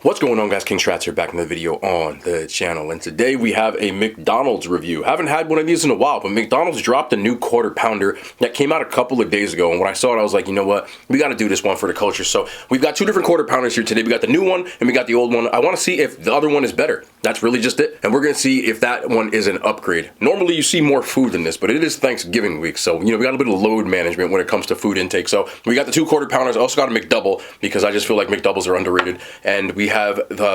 What's going on, guys? King Strats here, back in the video on the channel, and today we have a McDonald's review. Haven't had one of these in a while, but McDonald's dropped a new quarter pounder that came out a couple of days ago, and when I saw it, I was like, you know what? We got to do this one for the culture. So we've got two different quarter pounders here today. We got the new one and we got the old one. I want to see if the other one is better. That's really just it, and we're going to see if that one is an upgrade. Normally you see more food than this, but it is Thanksgiving week, so we got a little bit of load management when it comes to food intake. So we got the two quarter pounders. I also got a McDouble because I just feel like McDoubles are underrated, and we have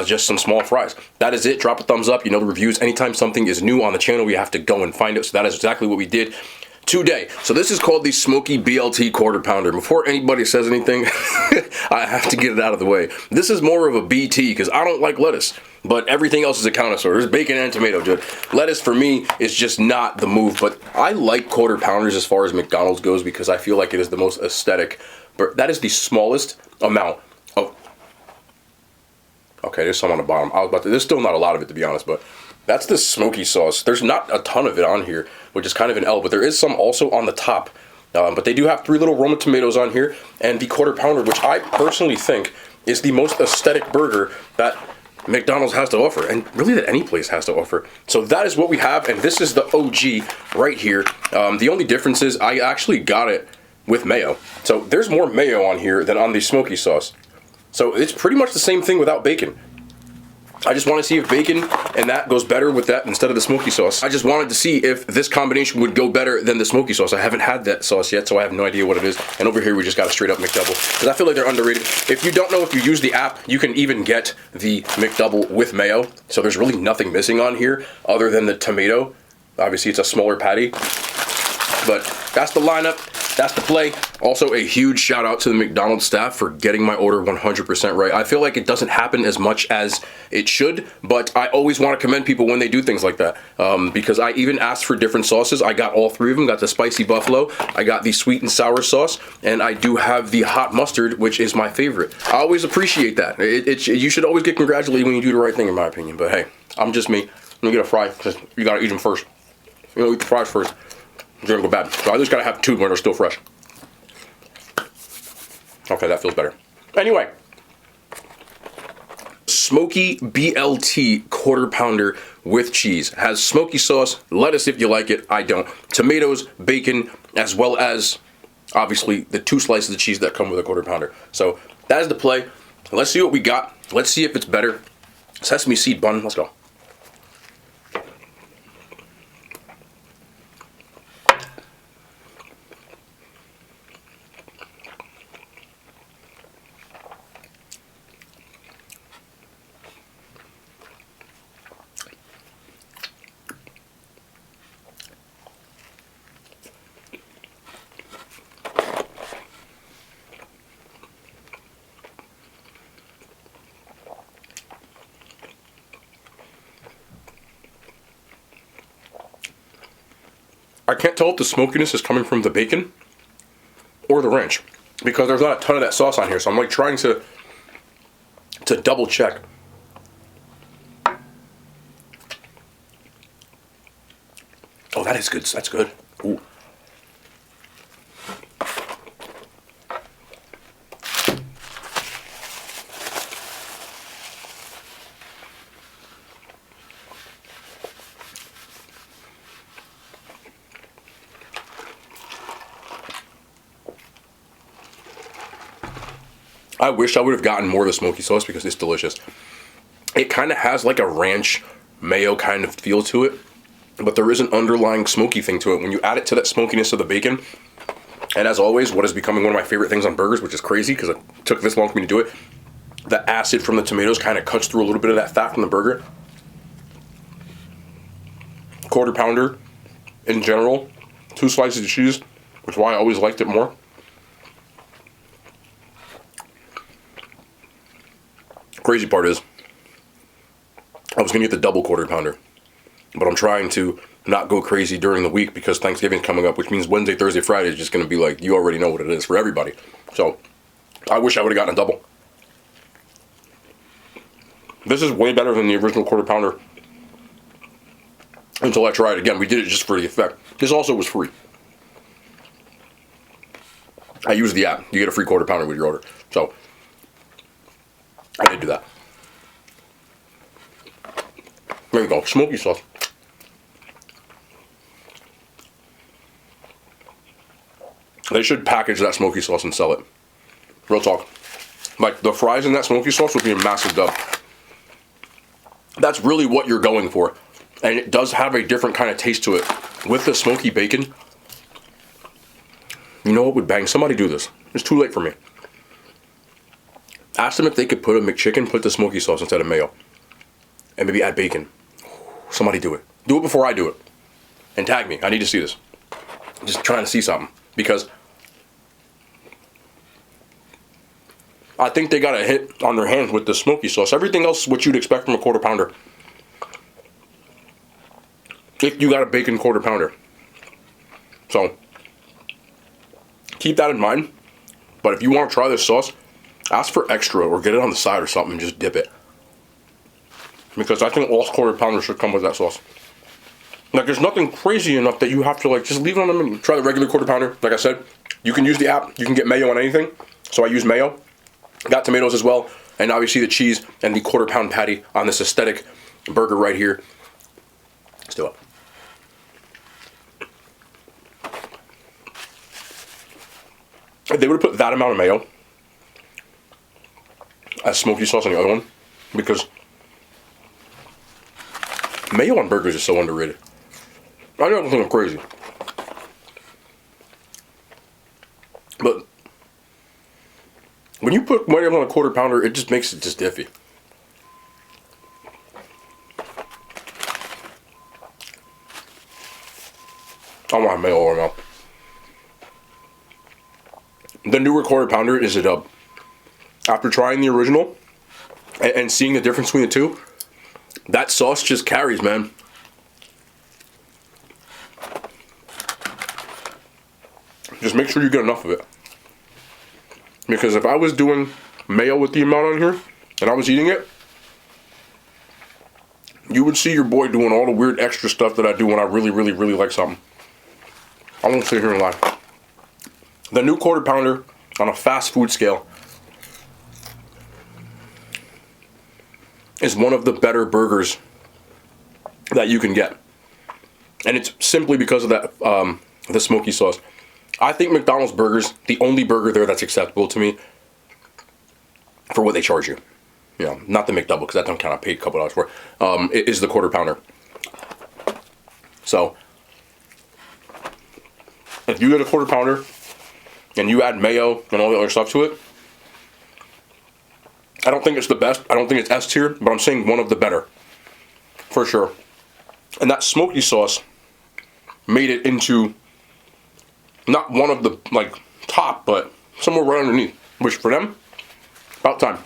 just some small fries. That is it. Drop a thumbs up. You know the reviews. Anytime something is new on the channel, we have to go and find it. So that is exactly what we did today. So this is called the Smoky BLT quarter pounder. Before anybody says anything, I have to get it out of the way. This is more of a BT because I don't like lettuce, but everything else is a connoisseur. There's bacon and tomato, dude. Lettuce for me is just not the move, but I like quarter pounders as far as McDonald's goes because I feel like it is the most aesthetic. But that is the smallest amount of... Okay, there's some on the bottom. There's still not a lot of it, to be honest, but that's the smoky sauce. There's not a ton of it on here, which is kind of an L, but there is some also on the top. But they do have 3 little Roma tomatoes on here, and the quarter pounder, which I personally think is the most aesthetic burger that McDonald's has to offer, and really that any place has to offer. So that is what we have, and this is the OG right here. The only difference is I actually got it with mayo. So there's more mayo on here than on the smoky sauce. So it's pretty much the same thing without bacon. I just want to see if bacon and that goes better with that instead of the smoky sauce. I just wanted to see if this combination would go better than the smoky sauce. I haven't had that sauce yet, so I have no idea what it is. And over here, we just got a straight up McDouble because I feel like they're underrated. If you don't know, if you use the app, you can even get the McDouble with mayo. So there's really nothing missing on here other than the tomato. Obviously, it's a smaller patty, but that's the lineup. That's the play. Also, a huge shout out to the McDonald's staff for getting my order 100% right. I feel like it doesn't happen as much as it should, but I always want to commend people when they do things like that, because I even asked for different sauces. I got all 3 of them. Got the spicy buffalo, I got the sweet and sour sauce, and I do have the hot mustard, which is my favorite. I always appreciate that. You should always get congratulated when you do the right thing, in my opinion. But hey, I'm just me. Let me get a fry because you gotta eat them first. You know, eat the fries first. It's gonna go bad. So I just gotta have 2 when they're still fresh. Okay, that feels better. Anyway, Smoky BLT quarter pounder with cheese. Has smoky sauce, lettuce if you like it. I don't. Tomatoes, bacon, as well as obviously the 2 slices of cheese that come with a quarter pounder. So that is the play. Let's see what we got. Let's see if it's better. Sesame seed bun. Let's go. I can't tell if the smokiness is coming from the bacon or the ranch because there's not a ton of that sauce on here. So I'm like trying to double check. Oh, that is good. That's good. Ooh. I wish I would have gotten more of the smoky sauce because it's delicious. It kind of has like a ranch mayo kind of feel to it, but there is an underlying smoky thing to it when you add it to that smokiness of the bacon. And as always, what is becoming one of my favorite things on burgers, which is crazy because it took this long for me to do it, the acid from the tomatoes kind of cuts through a little bit of that fat from the burger. Quarter pounder in general, 2 slices of cheese, which is why I always liked it more. Crazy part is, I was going to get the double quarter pounder, but I'm trying to not go crazy during the week because Thanksgiving's coming up, which means Wednesday, Thursday, Friday is just going to be like, you already know what it is for everybody. So, I wish I would have gotten a double. This is way better than the original quarter pounder until I try it again. We did it just for the effect. This also was free. I used the app. You get a free quarter pounder with your order. So I did do that. There you go, smoky sauce. They should package that smoky sauce and sell it. Real talk. Like, the fries in that smoky sauce would be a massive dub. That's really what you're going for. And it does have a different kind of taste to it. With the smoky bacon, you know what would bang? Somebody do this. It's too late for me. Ask them if they could put a McChicken, put the smoky sauce instead of mayo. And maybe add bacon. Somebody do it. Do it before I do it. And tag me. I need to see this. I'm just trying to see something. Because I think they got a hit on their hands with the smoky sauce. Everything else is what you'd expect from a quarter pounder. If you got a bacon quarter pounder. So, keep that in mind. But if you want to try this sauce, ask for extra or get it on the side or something and just dip it. Because I think all quarter pounders should come with that sauce. Like, there's nothing crazy enough that you have to, like, just leave it on the menu. Try the regular quarter pounder. Like I said, you can use the app. You can get mayo on anything. So I use mayo. Got tomatoes as well. And obviously the cheese and the quarter pound patty on this aesthetic burger right here. Let's do it. If they would have put that amount of mayo as smoky sauce on the other one, because mayo on burgers is so underrated. I don't think I'm crazy, but when you put mayo on a quarter pounder, it just makes it just iffy. I want mayo or no. The newer quarter pounder is a dub. After trying the original and seeing the difference between the two, that sauce just carries, man. Just make sure you get enough of it. Because if I was doing mayo with the amount on here and I was eating it, you would see your boy doing all the weird extra stuff that I do when I really, really, really like something. I won't sit here and lie. The new quarter pounder on a fast food scale is one of the better burgers that you can get. And it's simply because of that, the smoky sauce. I think McDonald's burgers, the only burger there that's acceptable to me for what they charge you. You know, not the McDouble, because that don't count. I paid a couple dollars for it. It is the quarter pounder. So, if you get a quarter pounder and you add mayo and all the other stuff to it, I don't think it's the best. I don't think it's S tier, but I'm saying one of the better. For sure. And that smoky sauce made it into not one of the, like, top, but somewhere right underneath. Which, for them, about time.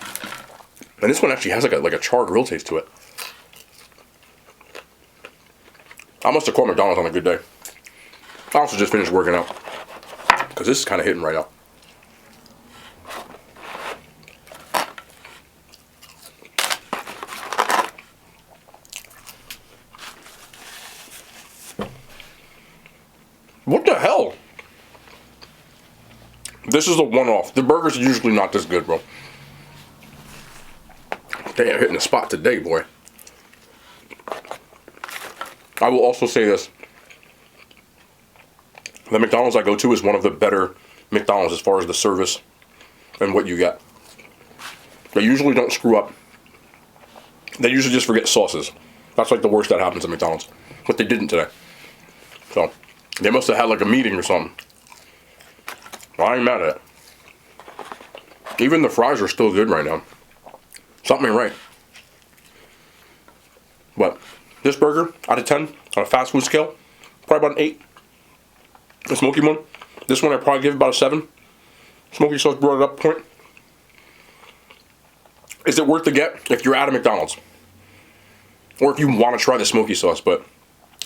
And this one actually has like a char grill taste to it. I must have caught McDonald's on a good day. I also just finished working out, because this is kind of hitting right now. What the hell? This is a one-off. The burgers are usually not this good, bro. Damn, hitting the spot today, boy. I will also say this. The McDonald's I go to is one of the better McDonald's as far as the service and what you get. They usually don't screw up. They usually just forget sauces. That's like the worst that happens at McDonald's. But they didn't today. So, they must have had like a meeting or something. Well, I ain't mad at it. Even the fries are still good right now. Something ain't right. But this burger, out of 10, on a fast food scale, probably about an 8. The smoky one. This one I'd probably give about a 7. Smoky sauce brought it up a point. Is it worth the get if you're at a McDonald's? Or if you want to try the smoky sauce, but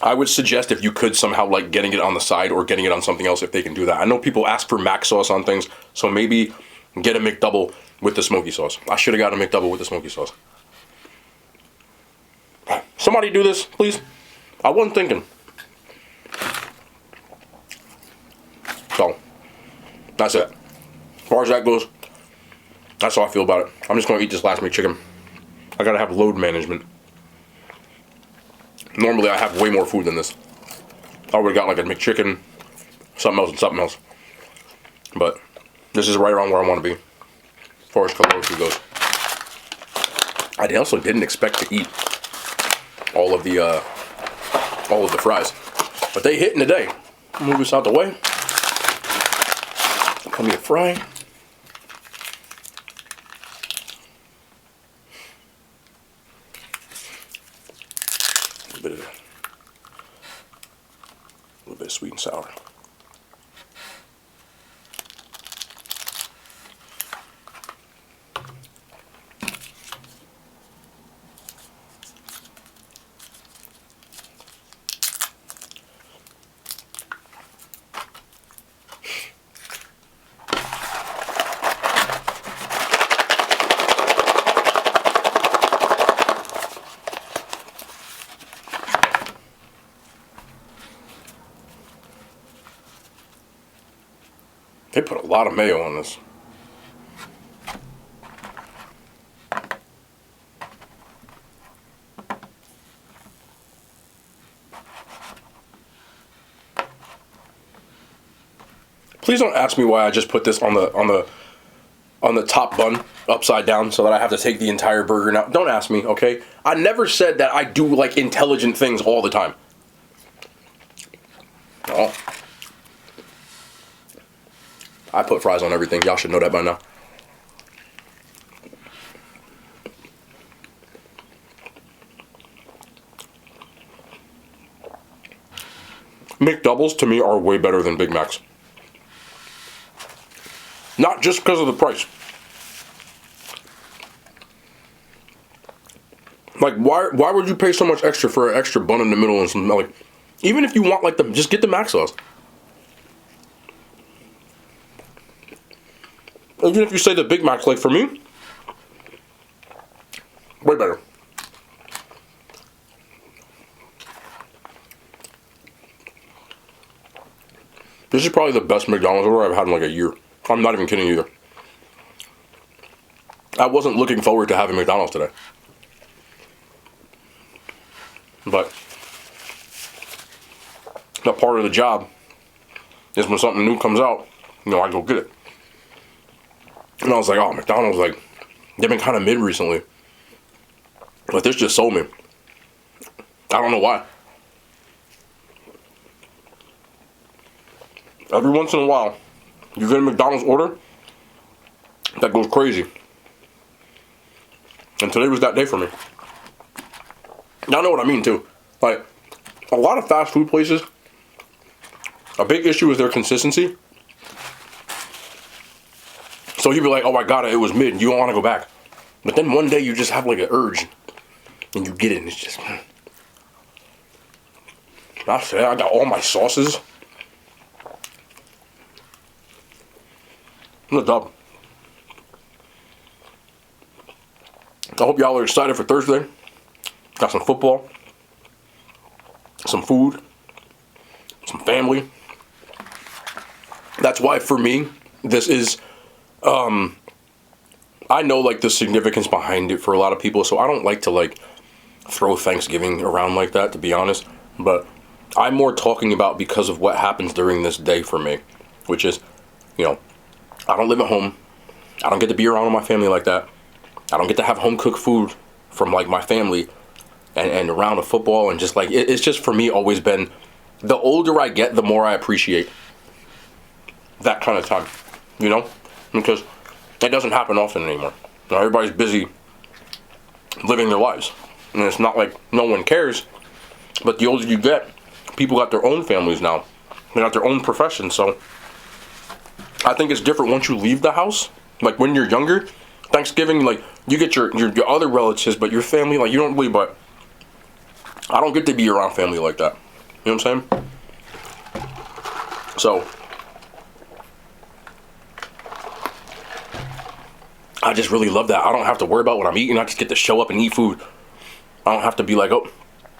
I would suggest if you could somehow like getting it on the side or getting it on something else if they can do that. I know people ask for mac sauce on things, so maybe get a McDouble with the smoky sauce. I should have got a McDouble with the smoky sauce. Somebody do this, please. I wasn't thinking. So, that's it. As far as that goes, that's how I feel about it. I'm just going to eat this last meat chicken. I got to have load management. Normally I have way more food than this. I would've got like a McChicken, something else and something else. But this is right around where I want to be, as far as caloric food goes. I also didn't expect to eat all of the fries, but they hit in the day. Move this out the way. Come me a fry. A little bit of sweet and sour. They put a lot of mayo on this. Please don't ask me why I just put this on the top bun upside down so that I have to take the entire burger now. Don't ask me, okay? I never said that I do like intelligent things all the time. Oh. I put fries on everything. Y'all should know that by now. McDoubles to me are way better than Big Macs. Not just because of the price. Like, why would you pay so much extra for an extra bun in the middle and some, like, even if you want like just get the mac sauce. Even if you say the Big Mac's, like, for me, way better. This is probably the best McDonald's order I've had in like a year. I'm not even kidding either. I wasn't looking forward to having McDonald's today. But that part of the job is when something new comes out, you know, I go get it. And I was like, oh, McDonald's, like, they've been kind of mid recently. But this just sold me. I don't know why. Every once in a while, you get a McDonald's order that goes crazy. And today was that day for me. Y'all know what I mean, too. Like, a lot of fast food places, a big issue is their consistency. So you'd be like, oh, I got it, it was mid, you don't want to go back. But then one day you just have like an urge, and you get it, and it's just... I said, I got all my sauces. I'm dub. I hope y'all are excited for Thursday. Got some football, some food, some family. That's why for me, this is... I know like the significance behind it for a lot of people, so I don't like to like throw Thanksgiving around like that, to be honest, but I'm more talking about because of what happens during this day for me, which is, you know, I don't live at home, I don't get to be around my family like that, I don't get to have home cooked food from like my family and around a football, and just like, it's just for me always been, the older I get, the more I appreciate that kind of time, you know? Because it doesn't happen often anymore. You know, everybody's busy living their lives. And it's not like no one cares. But the older you get, people got their own families now. They got their own professions. So I think it's different once you leave the house. Like when you're younger, Thanksgiving, like you get your other relatives, but your family, like you don't really, but I don't get to be around family like that. You know what I'm saying? So I just really love that. I don't have to worry about what I'm eating. I just get to show up and eat food. I don't have to be like, oh,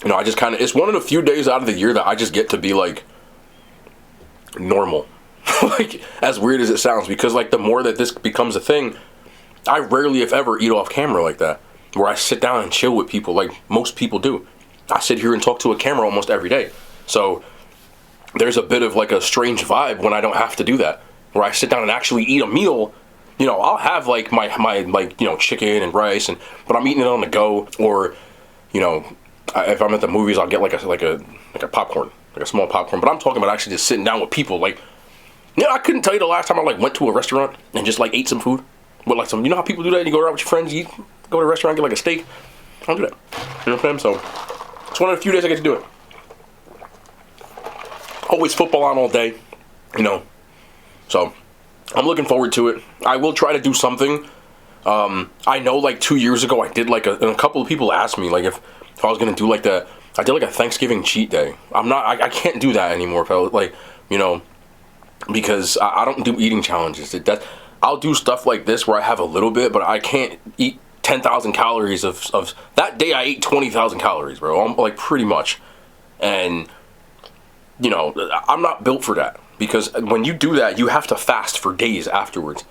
you know, I just kind of, it's one of the few days out of the year that I just get to be like normal. Like, as weird as it sounds, because like the more that this becomes a thing, I rarely, if ever, eat off camera like that, where I sit down and chill with people like most people do. I sit here and talk to a camera almost every day. So there's a bit of like a strange vibe when I don't have to do that, where I sit down and actually eat a meal. You know, I'll have like my like, you know, chicken and rice, but I'm eating it on the go. Or, you know, if I'm at the movies, I'll get like a popcorn, like a small popcorn. But I'm talking about actually just sitting down with people. Like, you know, I couldn't tell you the last time I like went to a restaurant and just like ate some food. But like you know how people do that? You go around with your friends, you go to a restaurant, get like a steak. I don't do that. You know what I'm saying? So it's one of the few days I get to do it. Always football on all day, you know. So I'm looking forward to it. I will try to do something. I know like 2 years ago I did like and a couple of people asked me like if I was gonna do like I did like a Thanksgiving cheat day. I can't do that anymore, fellas. Like, you know, because I don't do eating challenges. I'll do stuff like this where I have a little bit, but I can't eat 10,000 calories of that day. I ate 20,000 calories, bro. I'm like pretty much, and you know, I'm not built for that, because when you do that, you have to fast for days afterwards,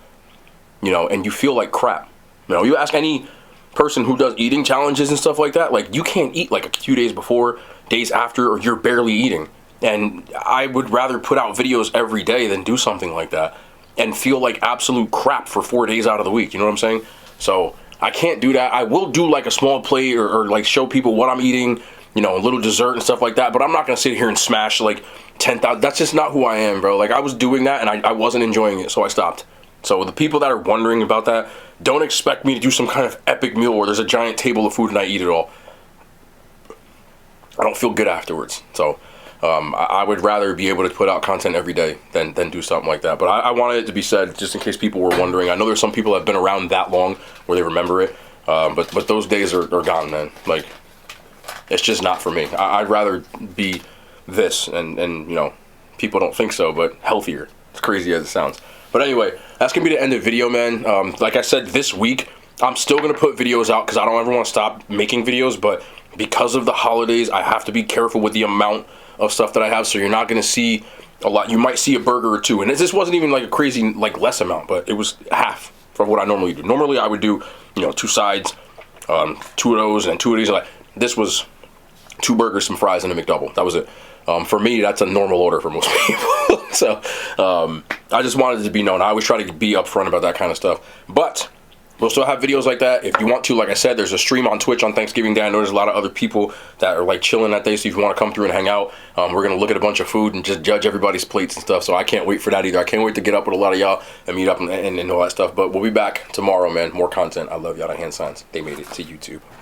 you know, and you feel like crap. You know, you ask any person who does eating challenges and stuff like that, like you can't eat like a few days before, days after, or you're barely eating. And I would rather put out videos every day than do something like that and feel like absolute crap for 4 days out of the week. You know what I'm saying? So I can't do that. I will do like a small plate or like show people what I'm eating, you know, a little dessert and stuff like that. But I'm not going to sit here and smash like 10,000. That's just not who I am, bro. Like I was doing that and I wasn't enjoying it. So I stopped. So the people that are wondering about that, don't expect me to do some kind of epic meal where there's a giant table of food and I eat it all. I don't feel good afterwards. So I would rather be able to put out content every day than do something like that. But I wanted it to be said just in case people were wondering. I know there's some people that have been around that long where they remember it. But those days are gone, man. Like, it's just not for me. I'd rather be this and you know, people don't think so, but healthier. As crazy as it sounds. But anyway, that's going to be the end of the video, man. Like I said, this week, I'm still going to put videos out because I don't ever want to stop making videos. But because of the holidays, I have to be careful with the amount of stuff that I have. So you're not going to see a lot. You might see a burger or two. And this wasn't even like a crazy, like less amount, but it was half from what I normally do. Normally, I would do, you know, 2 sides, 2 of those, and 2 of these. Like, this was 2 burgers, some fries, and a McDouble. That was it. For me, that's a normal order for most people. So I just wanted it to be known. I always try to be upfront about that kind of stuff. But we'll still have videos like that. If you want to, like I said, there's a stream on Twitch on Thanksgiving Day. I know there's a lot of other people that are like chilling that day. So if you want to come through and hang out, we're going to look at a bunch of food and just judge everybody's plates and stuff. So I can't wait for that either. I can't wait to get up with a lot of y'all and meet up and all that stuff. But we'll be back tomorrow, man. More content. I love y'all. The hand signs. They made it to YouTube.